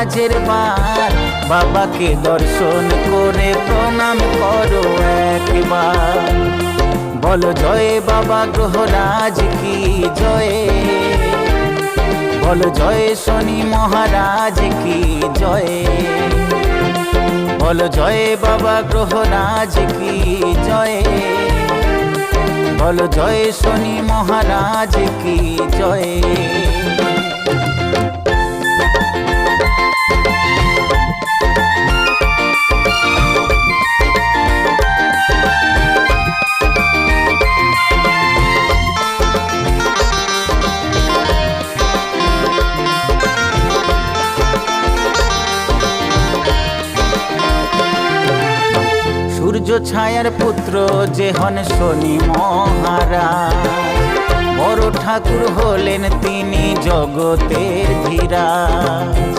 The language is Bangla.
আজের বার বাবাকে দর্শন করে প্রণাম করো একবার। বলো জয় বাবা গ্রহরাজ কি জয়, বলো জয় শনি মহারাজ কি জয়, বলো জয় বাবা গ্রহরাজ কি জয়, বলো জয় শনি মহারাজ কি জয়। সূর্য ছায়ার পুত্র যে হন শনি মহারাজ, বড় ঠাকুর হলেন তিনি জগতের ধীরাজ।